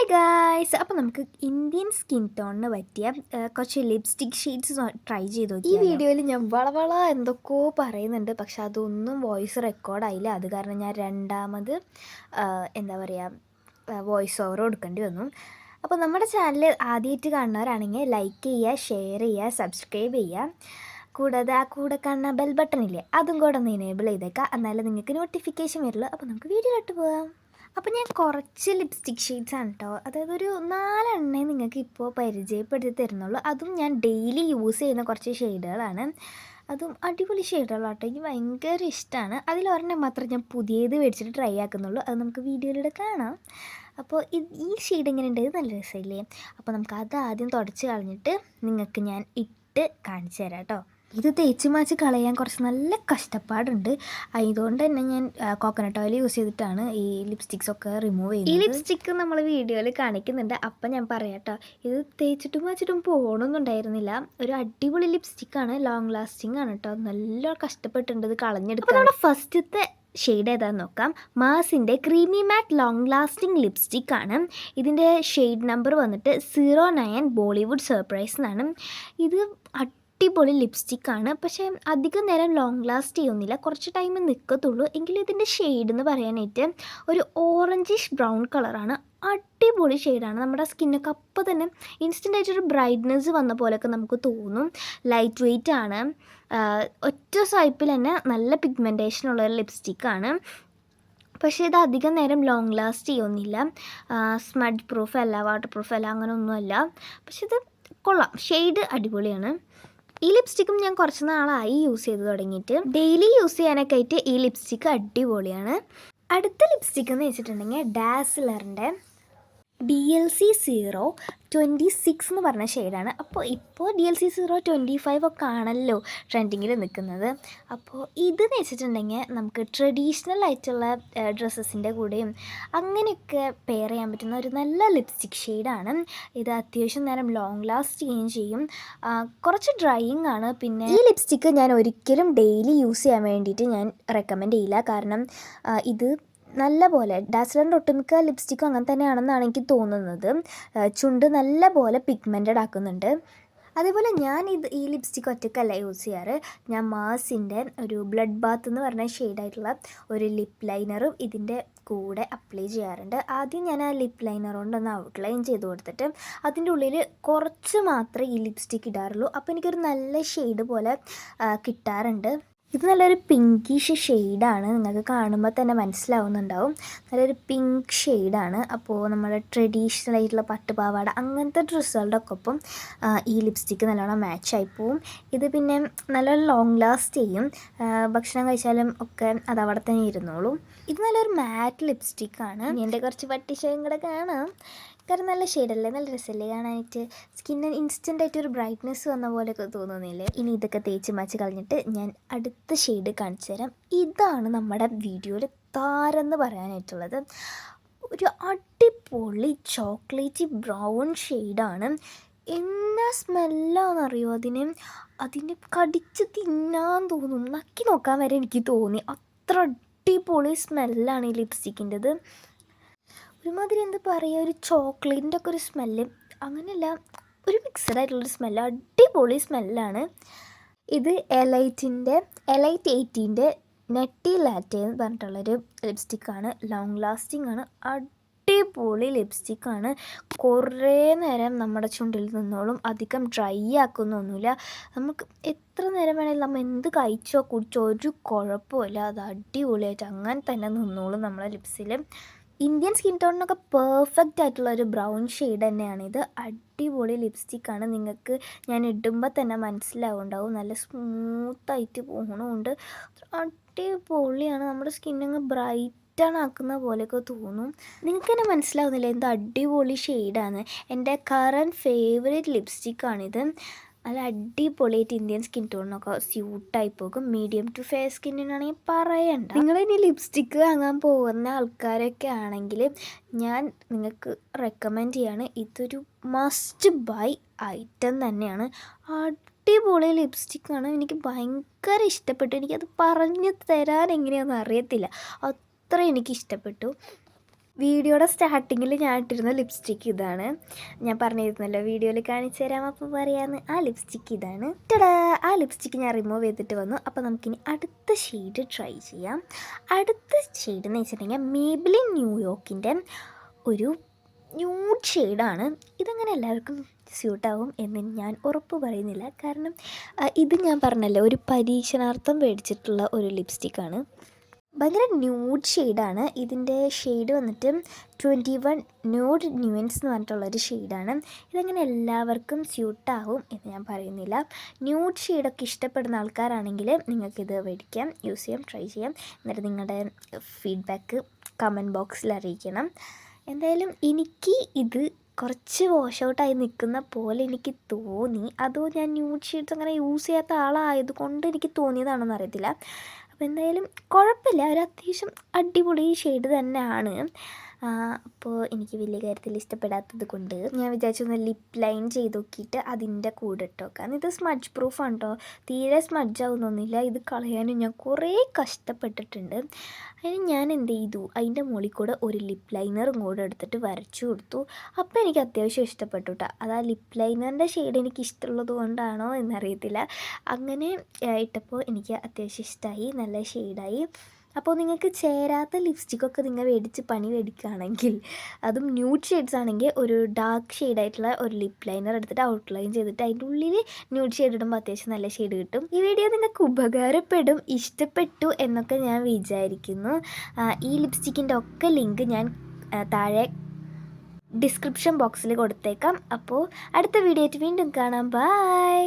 Hi guys, അപ്പോൾ നമുക്ക് Indian skin ടോണിന് പറ്റിയ കുറച്ച് ലിപ്സ്റ്റിക് ഷെയ്ഡ്സ് ട്രൈ ചെയ്ത് നോക്കി. ഈ വീഡിയോയിൽ ഞാൻ വളവള എന്തൊക്കെയോ പറയുന്നുണ്ട്, പക്ഷെ അതൊന്നും വോയിസ് റെക്കോർഡായില്ല. അത് കാരണം ഞാൻ രണ്ടാമത് എന്താ പറയുക വോയിസ് ഓവർ കൊടുക്കേണ്ടി വന്നു. അപ്പോൾ നമ്മുടെ ചാനൽ ആദ്യമായിട്ട് കാണുന്നവരാണെങ്കിൽ ലൈക്ക് ചെയ്യുക, ഷെയർ ചെയ്യുക, സബ്സ്ക്രൈബ് ചെയ്യുക. കൂടാതെ ആ കൂടെ കാണുന്ന ബെൽ ബട്ടൺ ഇല്ലേ, അതും കൂടെ ഒന്ന് എനേബിൾ ചെയ്തേക്കാം. എന്നാലും നിങ്ങൾക്ക് നോട്ടിഫിക്കേഷൻ വരുള്ളൂ. അപ്പോൾ നമുക്ക് വീഡിയോയിലോട്ട് പോകാം. അപ്പോൾ ഞാൻ കുറച്ച് ലിപ്സ്റ്റിക് ഷെയ്ഡ്സ് ആണ് കേട്ടോ, അതായത് ഒരു 4 നിങ്ങൾക്ക് ഇപ്പോൾ പരിചയപ്പെടുത്തി തരുന്നുള്ളൂ. അതും ഞാൻ ഡെയിലി യൂസ് ചെയ്യുന്ന കുറച്ച് ഷെയ്ഡുകളാണ്. അതും അടിപൊളി ഷെയ്ഡുകളാണ് കേട്ടോ, എനിക്ക് ഭയങ്കര ഇഷ്ടമാണ്. അതിലൊരെണ്ണം മാത്രം ഞാൻ പുതിയത് മേടിച്ചിട്ട് ട്രൈ ആക്കുന്നുള്ളൂ. അത് നമുക്ക് വീഡിയോയിലൂടെ കാണാം. അപ്പോൾ ഈ ഷെയ്ഡ് എങ്ങനെയുണ്ട്, നല്ല രസമില്ലേ? അപ്പോൾ നമുക്ക് അത് ആദ്യം തുടച്ച് കളഞ്ഞിട്ട് നിങ്ങൾക്ക് ഞാൻ ഇട്ട് കാണിച്ചു തരാം കേട്ടോ. ഇത് തേച്ച് മാച്ച് കളയാൻ കുറച്ച് നല്ല കഷ്ടപ്പാടുണ്ട്. അതുകൊണ്ട് തന്നെ ഞാൻ കോക്കനട്ട് ഓയിൽ യൂസ് ചെയ്തിട്ടാണ് ഈ ലിപ്സ്റ്റിക്സൊക്കെ റിമൂവ് ചെയ്യുന്നത്. ഈ ലിപ്സ്റ്റിക്ക് നമ്മൾ വീഡിയോയിൽ കാണിക്കുന്നുണ്ട്. അപ്പം ഞാൻ പറയാം കേട്ടോ, ഇത് തേച്ചിട്ടും മാച്ചിട്ടും പോകണമെന്നുണ്ടായിരുന്നില്ല. ഒരു അടിപൊളി ലിപ്സ്റ്റിക്കാണ്, ലോങ് ലാസ്റ്റിംഗ് ആണ് കേട്ടോ. നല്ല കഷ്ടപ്പെട്ടുണ്ട് ഇത് കളഞ്ഞെടുക്കാൻ. നമ്മുടെ ഫസ്റ്റത്തെ ഷെയ്ഡ് ഏതാണെന്ന് നോക്കാം. മാസിൻ്റെ creamy matte long lasting lipstick ആണ്. ഇതിൻ്റെ ഷെയ്ഡ് നമ്പർ വന്നിട്ട് 09 ബോളിവുഡ് സർപ്രൈസ് എന്നാണ്. ഇത് അടിപൊളി ലിപ്സ്റ്റിക്കാണ്, പക്ഷേ അധികം നേരം ലോങ് ലാസ്റ്റ് ചെയ്യുന്നില്ല, കുറച്ച് ടൈം നിൽക്കത്തുള്ളൂ. എങ്കിലും ഇതിൻ്റെ ഷെയ്ഡ് എന്ന് പറയാനായിട്ട് ഒരു ഓറഞ്ചിഷ് ബ്രൗൺ കളറാണ്. അടിപൊളി ഷെയ്ഡാണ്. നമ്മുടെ സ്കിന്നൊക്കെ അപ്പോൾ തന്നെ ഇൻസ്റ്റൻ്റ് ആയിട്ടൊരു ബ്രൈറ്റ്നെസ് വന്ന പോലെയൊക്കെ നമുക്ക് തോന്നും. ലൈറ്റ് വെയ്റ്റ് ആണ്, ഒറ്റ സ്വൈപ്പിൽ തന്നെ നല്ല പിഗ്മെൻറ്റേഷൻ ഉള്ളൊരു ലിപ്സ്റ്റിക്കാണ്. പക്ഷേ ഇത് അധികം നേരം ലോങ് ലാസ്റ്റ് ചെയ്യുന്നില്ല. സ്മഡ് പ്രൂഫ് അല്ല, വാട്ടർ പ്രൂഫ് അല്ല, അങ്ങനെ ഒന്നുമല്ല. പക്ഷെ ഇത് കൊള്ളാം, ഷെയ്ഡ് അടിപൊളിയാണ്. ഈ ലിപ്സ്റ്റിക്കും ഞാൻ കുറച്ച് നാളായി യൂസ് ചെയ്ത് തുടങ്ങിയിട്ട്. ഡെയിലി യൂസ് ചെയ്യാനൊക്കെ ആയിട്ട് ഈ ലിപ്സ്റ്റിക്ക് അടിപൊളിയാണ്. അടുത്ത ലിപ്സ്റ്റിക്ക് എന്ന് വെച്ചിട്ടുണ്ടെങ്കിൽ ഡാസ്ലറിൻ്റെ DLC 026 എന്ന് പറഞ്ഞ ഷെയ്ഡാണ്. അപ്പോൾ ഇപ്പോൾ DLC 025 ഒക്കെ ആണല്ലോ ട്രെൻഡിങ്ങിൽ നിൽക്കുന്നത്. അപ്പോൾ ഇതെന്ന് വെച്ചിട്ടുണ്ടെങ്കിൽ നമുക്ക് ട്രഡീഷണൽ ആയിട്ടുള്ള ഡ്രസ്സസിൻ്റെ കൂടെയും അങ്ങനെയൊക്കെ പെയർ ചെയ്യാൻ പറ്റുന്ന ഒരു നല്ല ലിപ്സ്റ്റിക് ഷെയ്ഡാണ്. ഇത് അത്യാവശ്യം നേരം ലോങ് ലാസ്റ്റ് ചെയ്യുകയും ചെയ്യും. കുറച്ച് ഡ്രൈയിങ് ആണ്. പിന്നെ ഈ ലിപ്സ്റ്റിക്ക് ഞാൻ ഒരിക്കലും ഡെയിലി യൂസ് ചെയ്യാൻ വേണ്ടിയിട്ട് ഞാൻ റെക്കമെൻഡ് ചെയ്യില്ല. കാരണം ഇത് നല്ല പോലെ ഡാസ്ലറിൻ്റെ ഒട്ടുമിക്ക ലിപ്സ്റ്റിക്കും അങ്ങനെ തന്നെയാണെന്നാണ് എനിക്ക് തോന്നുന്നത്. ചുണ്ട് നല്ല പോലെ പിഗ്മെൻറ്റഡ് ആക്കുന്നുണ്ട്. അതേപോലെ ഞാൻ ഈ ലിപ്സ്റ്റിക്ക് ഒറ്റയ്ക്കല്ല യൂസ് ചെയ്യാറ്. ഞാൻ മാസിൻ്റെ ഒരു ബ്ലഡ് ബാത്ത് എന്ന് പറഞ്ഞ ഷെയ്ഡായിട്ടുള്ള ഒരു ലിപ്പ് ലൈനറും ഇതിൻ്റെ കൂടെ അപ്ലൈ ചെയ്യാറുണ്ട്. ആദ്യം ഞാൻ ആ ലിപ്പ് ലൈനർ കൊണ്ടൊന്ന് ഔട്ട്ലൈൻ ചെയ്ത് കൊടുത്തിട്ട് അതിൻ്റെ ഉള്ളിൽ കുറച്ച് മാത്രമേ ഈ ലിപ്സ്റ്റിക്ക് ഇടാറുള്ളൂ. അപ്പോൾ എനിക്കൊരു നല്ല ഷെയ്ഡ് പോലെ കിട്ടാറുണ്ട്. ഇത് നല്ലൊരു പിങ്കിഷ് ഷെയ്ഡാണ്, നിങ്ങൾക്ക് കാണുമ്പോൾ തന്നെ മനസ്സിലാവുന്നുണ്ടാവും. നല്ലൊരു പിങ്ക് ഷെയ്ഡാണ്. അപ്പോൾ നമ്മുടെ ട്രഡീഷണൽ ആയിട്ടുള്ള പട്ടുപാവാട അങ്ങനത്തെ ഡ്രസ്സുകളുടെ ഒപ്പം ഈ ലിപ്സ്റ്റിക്ക് നല്ലോണം മാച്ചായി പോവും. ഇത് പിന്നെ നല്ല ലോങ് ലാസ്റ്റ് ചെയ്യും, ഭക്ഷണം കഴിച്ചാലും ഒക്കെ അത് അവിടെ തന്നെ ഇരുന്നോളും. ഇത് നല്ലൊരു മാറ്റ് ലിപ്സ്റ്റിക്കാണ്. എൻ്റെ കുറച്ച് പട്ടിഷയും കൂടെ കാണാം. കാരണം നല്ല ഷെയ്ഡല്ലേ, നല്ല രസമല്ലേ കാണാനായിട്ട്. സ്കിന്നിന് ഇൻസ്റ്റൻ്റ് ആയിട്ട് ഒരു ബ്രൈറ്റ്നെസ് വന്ന പോലെയൊക്കെ തോന്നുന്നില്ലേ? ഇനി ഇതൊക്കെ തേച്ച് മാച്ച് കളഞ്ഞിട്ട് ഞാൻ അടുത്ത ഷെയ്ഡ് കാണിച്ചു തരാം. ഇതാണ് നമ്മുടെ വീഡിയോയിൽ താരെന്ന് പറയാനായിട്ടുള്ളത്. ഒരു അടിപൊളി ചോക്ലേറ്റ് ബ്രൗൺ ഷെയ്ഡാണ്. എന്നാ സ്മെല്ലാണെന്നറിയോ അതിന് കടിച്ച് തിന്നാൻ തോന്നും, നക്കി നോക്കാൻ വരെ എനിക്ക് തോന്നി. അത്ര അടിപൊളി സ്മെല്ലാണ് ഈ ലിപ്സ്റ്റിക്കിൻ്റെത്. ഒരുമാതിരി എന്താ പറയുക, ഒരു ചോക്ലേറ്റിൻ്റെ ഒക്കെ ഒരു സ്മെല്ല്, അങ്ങനെയല്ല, ഒരു മിക്സഡ് ആയിട്ടുള്ളൊരു സ്മെല്ല്, അടിപൊളി സ്മെല്ലാണ്. ഇത് എലൈറ്റ് 18 നെറ്റി ലാറ്റെ എന്ന് പറഞ്ഞിട്ടുള്ളൊരു ലിപ്സ്റ്റിക്കാണ്. ലോങ് ലാസ്റ്റിംഗ് ആണ്, അടിപൊളി ലിപ്സ്റ്റിക്കാണ്. കുറേ നേരം നമ്മുടെ ചുണ്ടിൽ നിന്നോളും, അധികം ഡ്രൈ ആക്കുന്നൊന്നുമില്ല. നമുക്ക് എത്ര നേരം വേണമെങ്കിലും നമ്മൾ എന്ത് കഴിച്ചോ കുടിച്ചോ ഒരു കുഴപ്പമില്ല, അത് അടിപൊളിയായിട്ട് അങ്ങനെ തന്നെ നിന്നോളും നമ്മളെ ലിപ്സിൽ. ഇന്ത്യൻ സ്കിൻ ടോണിനൊക്കെ പെർഫെക്റ്റ് ആയിട്ടുള്ള ഒരു ബ്രൗൺ ഷെയ്ഡ് തന്നെയാണിത്. അടിപൊളി ലിപ്സ്റ്റിക്കാണ്. നിങ്ങൾക്ക് ഞാൻ ഇടുമ്പോൾ തന്നെ മനസ്സിലാവുണ്ടാവും, നല്ല സ്മൂത്തായിട്ട് പോകണമുണ്ട്. അടിപൊളിയാണ്. നമ്മുടെ സ്കിന്നങ്ങ് ബ്രൈറ്റാണ് ആക്കുന്ന പോലെയൊക്കെ തോന്നും. നിങ്ങൾക്ക് തന്നെ മനസ്സിലാവുന്നില്ല എന്ത് അടിപൊളി ഷെയ്ഡാണ്. എൻ്റെ കറൻറ്റ് ഫേവറേറ്റ് ലിപ്സ്റ്റിക്കാണിത്. നല്ല അടിപൊളിയായിട്ട് ഇന്ത്യൻ സ്കിൻ ടോണിനൊക്കെ സ്യൂട്ടായി പോകും. മീഡിയം ടു ഫെയർ സ്കിന്നിനാണെങ്കിൽ പറയണ്ട. നിങ്ങളിനി ലിപ്സ്റ്റിക്ക് വാങ്ങാൻ പോകുന്ന ആൾക്കാരൊക്കെ ആണെങ്കിൽ ഞാൻ നിങ്ങൾക്ക് റെക്കമെൻഡ് ചെയ്യാണ്, ഇതൊരു മസ്റ്റ് ബൈ ഐറ്റം തന്നെയാണ്. അടിപൊളി ലിപ്സ്റ്റിക്കാണ്, എനിക്ക് ഭയങ്കര ഇഷ്ടപ്പെട്ടു. എനിക്കത് പറഞ്ഞു തരാൻ എങ്ങനെയാണെന്ന് അറിയത്തില്ല, അത്ര എനിക്കിഷ്ടപ്പെട്ടു. വീഡിയോയുടെ സ്റ്റാർട്ടിങ്ങിൽ ഞാൻ ഇട്ടിരുന്ന ലിപ്സ്റ്റിക്ക് ഇതാണ്. ഞാൻ പറഞ്ഞിരുന്നല്ലോ വീഡിയോയിൽ കാണിച്ചു തരാം, അപ്പോൾ പറയാമെന്ന്. ആ ലിപ്സ്റ്റിക്ക് ഇതാണ്. ടടാ, ആ ലിപ്സ്റ്റിക്ക് ഞാൻ റിമൂവ് ചെയ്തിട്ട് വന്നു. അപ്പോൾ നമുക്കിനി അടുത്ത ഷെയ്ഡ് ട്രൈ ചെയ്യാം. അടുത്ത ഷെയ്ഡ് എന്ന് വെച്ചിട്ടുണ്ടെങ്കിൽ മേബിലിൻ ന്യൂയോർക്കിൻ്റെ ഒരു ന്യൂഡ് ഷെയ്ഡാണ്. ഇതങ്ങനെ എല്ലാവർക്കും സ്യൂട്ടാവും എന്ന് ഞാൻ ഉറപ്പ് പറയുന്നില്ല, കാരണം ഇത് ഞാൻ പറഞ്ഞല്ലോ ഒരു പരീക്ഷണാർത്ഥം മേടിച്ചിട്ടുള്ള ഒരു ലിപ്സ്റ്റിക്കാണ്. ഭയങ്കര ന്യൂഡ് ഷെയ്ഡാണ്. ഇതിൻ്റെ ഷെയ്ഡ് വന്നിട്ട് 21 ന്യൂഡ് ന്യൂവൻസ് എന്ന് പറഞ്ഞിട്ടുള്ളൊരു ഷെയ്ഡാണ്. ഇതങ്ങനെ എല്ലാവർക്കും സ്യൂട്ടാവും എന്ന് ഞാൻ പറയുന്നില്ല. ന്യൂഡ് ഷെയ്ഡൊക്കെ ഇഷ്ടപ്പെടുന്ന ആൾക്കാരാണെങ്കിൽ നിങ്ങൾക്കിത് മേടിക്കാം, യൂസ് ചെയ്യാം, ട്രൈ ചെയ്യാം. എന്നിട്ട് നിങ്ങളുടെ ഫീഡ്ബാക്ക് കമൻറ്റ് ബോക്സിൽ അറിയിക്കണം. എന്തായാലും എനിക്ക് ഇത് കുറച്ച് വാഷ് ഔട്ടായി നിൽക്കുന്ന പോലെ എനിക്ക് തോന്നി. അതോ ഞാൻ ന്യൂഡ് ഷെയ്ഡ്സ് അങ്ങനെ യൂസ് ചെയ്യാത്ത ആളായതുകൊണ്ട് എനിക്ക് തോന്നിയതാണെന്ന് അറിയത്തില്ല. അപ്പോൾ എന്തായാലും കുഴപ്പമില്ല, ഒരു അത്യാവശ്യം അടിപൊളി ഷെയ്ഡ് തന്നെയാണ്. അപ്പോൾ എനിക്ക് വലിയ കാര്യത്തിൽ ഇഷ്ടപ്പെടാത്തത് കൊണ്ട് ഞാൻ വിചാരിച്ചൊന്ന് ലിപ്പ് ലൈൻ ചെയ്ത് നോക്കിയിട്ട് അതിൻ്റെ കൂടെ ഇട്ട് വെക്കാം. ഇത് സ്മഡ്ജ് പ്രൂഫാണ് കേട്ടോ, തീരെ സ്മഡ്ജ് ആവുന്നൊന്നുമില്ല. ഇത് കളയാനും ഞാൻ കുറേ കഷ്ടപ്പെട്ടിട്ടുണ്ട്. അതിന് ഞാൻ എന്ത് ചെയ്തു, അതിൻ്റെ മുകളിൽ കൂടെ ഒരു ലിപ്പ് ലൈനറും കൂടെ എടുത്തിട്ട് വരച്ചു കൊടുത്തു. അപ്പോൾ എനിക്ക് അത്യാവശ്യം ഇഷ്ടപ്പെട്ടു കേട്ടോ. അത് ആ ലിപ്പ് ലൈനറിൻ്റെ ഷെയ്ഡ് എനിക്ക് ഇഷ്ടമുള്ളത് കൊണ്ടാണോ എന്നറിയത്തില്ല, അങ്ങനെ ഇട്ടപ്പോൾ എനിക്ക് അത്യാവശ്യം ഇഷ്ടമായി, നല്ല ഷെയ്ഡായി. അപ്പോൾ നിങ്ങൾക്ക് ചേരാത്ത ലിപ്സ്റ്റിക്കൊക്കെ നിങ്ങൾ പണി മേടിക്കുകയാണെങ്കിൽ, അതും ന്യൂഡ് ഷെയ്ഡ്സ് ആണെങ്കിൽ ഒരു ഡാർക്ക് ഷെയ്ഡായിട്ടുള്ള ഒരു ലിപ്പ് ലൈനർ എടുത്തിട്ട് ഔട്ട്ലൈൻ ചെയ്തിട്ട് അതിൻ്റെ ഉള്ളിൽ ന്യൂഡ് ഷെയ്ഡ് ഇടുമ്പോൾ അത്യാവശ്യം നല്ല ഷെയ്ഡ് കിട്ടും. ഈ വീഡിയോ നിങ്ങൾക്ക് ഉപകാരപ്പെടും, ഇഷ്ടപ്പെട്ടു എന്നൊക്കെ ഞാൻ വിചാരിക്കുന്നു. ഈ ലിപ്സ്റ്റിക്കിൻ്റെ ഒക്കെ ലിങ്ക് ഞാൻ താഴെ ഡിസ്ക്രിപ്ഷൻ ബോക്സിൽ കൊടുത്തേക്കാം. അപ്പോൾ അടുത്ത വീഡിയോ ആയിട്ട് വീണ്ടും കാണാം. ബൈ.